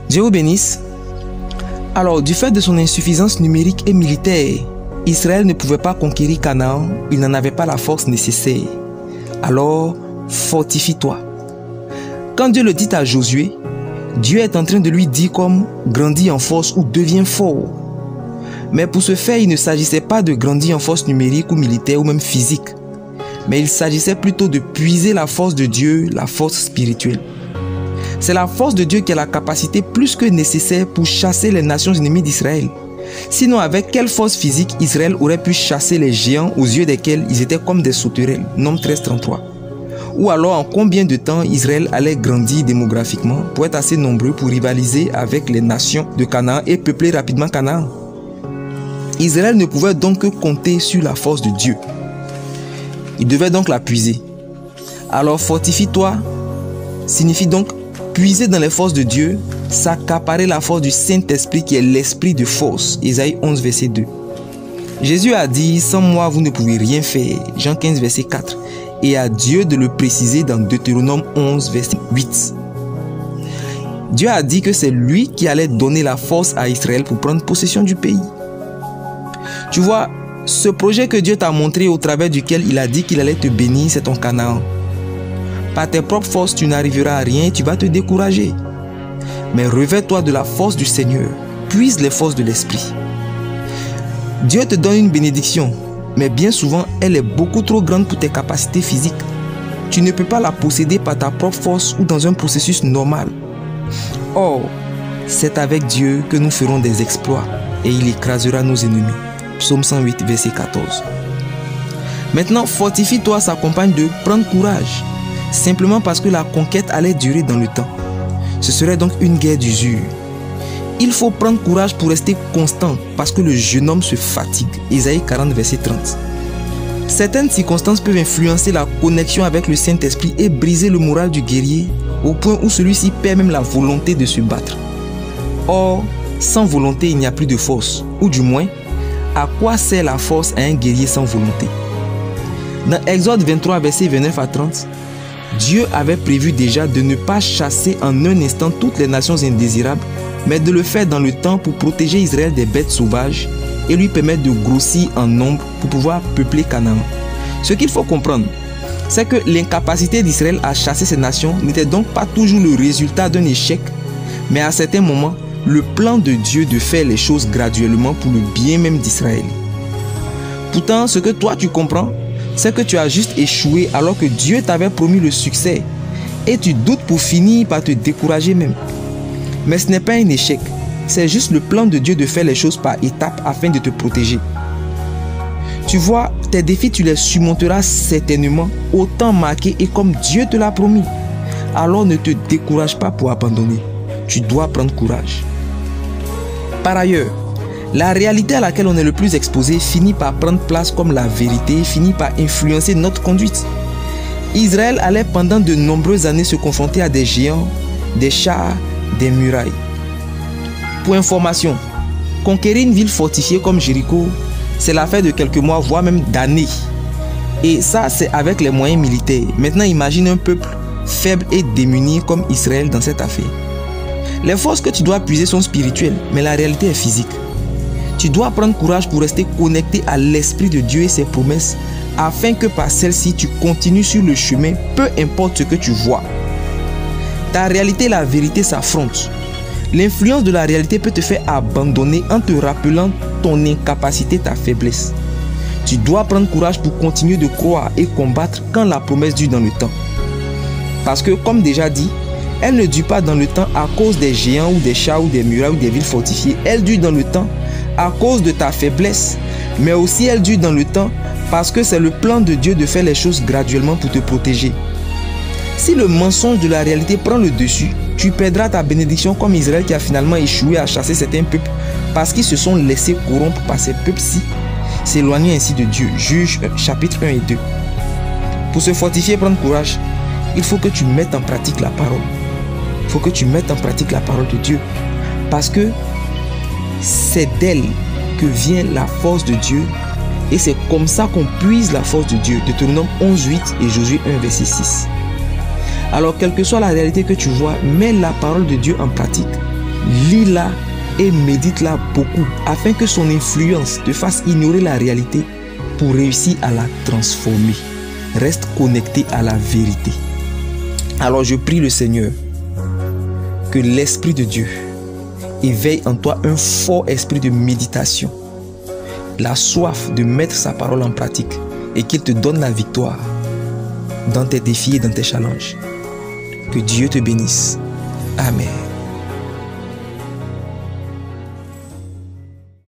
Dieu vous bénisse. Alors, du fait de son insuffisance numérique et militaire, Israël ne pouvait pas conquérir Canaan, il n'en avait pas la force nécessaire. Alors, fortifie-toi. Quand Dieu le dit à Josué, Dieu est en train de lui dire comme grandis en force ou deviens fort. Mais pour ce faire, il ne s'agissait pas de grandir en force numérique ou militaire ou même physique. Mais il s'agissait plutôt de puiser la force de Dieu, la force spirituelle. C'est la force de Dieu qui a la capacité plus que nécessaire pour chasser les nations ennemies d'Israël. Sinon, avec quelle force physique Israël aurait pu chasser les géants aux yeux desquels ils étaient comme des sauterelles, Nombre 13-33. Ou alors en combien de temps Israël allait grandir démographiquement pour être assez nombreux pour rivaliser avec les nations de Canaan et peupler rapidement Canaan. Israël ne pouvait donc que compter sur la force de Dieu. Il devait donc la puiser. Alors fortifie-toi signifie donc puiser dans les forces de Dieu, s'accaparer la force du Saint-Esprit qui est l'esprit de force. Ésaïe 11 verset 2. Jésus a dit, sans moi vous ne pouvez rien faire. Jean 15 verset 4. Et à Dieu de le préciser dans Deutéronome 11 verset 8. Dieu a dit que c'est lui qui allait donner la force à Israël pour prendre possession du pays. Tu vois, ce projet que Dieu t'a montré au travers duquel il a dit qu'il allait te bénir, c'est ton Canaan. Par tes propres forces, tu n'arriveras à rien et tu vas te décourager. Mais revêt-toi de la force du Seigneur. Puise les forces de l'Esprit. Dieu te donne une bénédiction, mais bien souvent, elle est beaucoup trop grande pour tes capacités physiques. Tu ne peux pas la posséder par ta propre force ou dans un processus normal. Or, c'est avec Dieu que nous ferons des exploits et il écrasera nos ennemis. Psaume 108, verset 14. Maintenant, fortifie-toi s'accompagne de prendre courage. Simplement parce que la conquête allait durer dans le temps. Ce serait donc une guerre d'usure. Il faut prendre courage pour rester constant parce que le jeune homme se fatigue. Ésaïe 40, verset 30. Certaines circonstances peuvent influencer la connexion avec le Saint-Esprit et briser le moral du guerrier au point où celui-ci perd même la volonté de se battre. Or, sans volonté, il n'y a plus de force. Ou du moins, à quoi sert la force à un guerrier sans volonté? Dans Exode 23, verset 29 à 30, Dieu avait prévu déjà de ne pas chasser en un instant toutes les nations indésirables, mais de le faire dans le temps pour protéger Israël des bêtes sauvages et lui permettre de grossir en nombre pour pouvoir peupler Canaan. Ce qu'il faut comprendre, c'est que l'incapacité d'Israël à chasser ces nations n'était donc pas toujours le résultat d'un échec, mais à certains moments, le plan de Dieu de faire les choses graduellement pour le bien même d'Israël. Pourtant, ce que toi tu comprends, c'est que tu as juste échoué alors que Dieu t'avait promis le succès et tu doutes pour finir par te décourager même. Mais ce n'est pas un échec, c'est juste le plan de Dieu de faire les choses par étapes afin de te protéger. Tu vois, tes défis tu les surmonteras certainement autant marqués et comme Dieu te l'a promis. Alors ne te décourage pas pour abandonner, tu dois prendre courage. Par ailleurs, la réalité à laquelle on est le plus exposé finit par prendre place comme la vérité, finit par influencer notre conduite. Israël allait pendant de nombreuses années se confronter à des géants, des chars, des murailles. Pour information, conquérir une ville fortifiée comme Jéricho, c'est l'affaire de quelques mois, voire même d'années. Et ça, c'est avec les moyens militaires. Maintenant, imagine un peuple faible et démuni comme Israël dans cette affaire. Les forces que tu dois puiser sont spirituelles, mais la réalité est physique. Tu dois prendre courage pour rester connecté à l'Esprit de Dieu et ses promesses, afin que par celle-ci, tu continues sur le chemin, peu importe ce que tu vois. Ta réalité et la vérité s'affrontent. L'influence de la réalité peut te faire abandonner en te rappelant ton incapacité, ta faiblesse. Tu dois prendre courage pour continuer de croire et combattre quand la promesse dure dans le temps. Parce que, comme déjà dit, elle ne dure pas dans le temps à cause des géants ou des chars ou des murailles ou des villes fortifiées. Elle dure dans le temps à cause de ta faiblesse, mais aussi elle dure dans le temps parce que c'est le plan de Dieu de faire les choses graduellement pour te protéger. Si le mensonge de la réalité prend le dessus, tu perdras ta bénédiction comme Israël qui a finalement échoué à chasser certains peuples parce qu'ils se sont laissés corrompre par ces peuples-ci, s'éloigner ainsi de Dieu. Juges chapitre 1 et 2. Pour se fortifier et prendre courage, il faut que tu mettes en pratique la parole. Il faut que tu mettes en pratique la parole de Dieu parce que c'est d'elle que vient la force de Dieu et c'est comme ça qu'on puise la force de Dieu. Deutéronome 11.8 et Josué 1 verset 6. Alors quelle que soit la réalité que tu vois, mets la parole de Dieu en pratique lis-la et médite-la beaucoup afin que son influence te fasse ignorer la réalité pour réussir à la transformer. Reste connecté à la vérité. Alors je prie le Seigneur que l'Esprit de Dieu éveille en toi un fort esprit de méditation, la soif de mettre sa parole en pratique et qu'il te donne la victoire dans tes défis et dans tes challenges. Que Dieu te bénisse. Amen.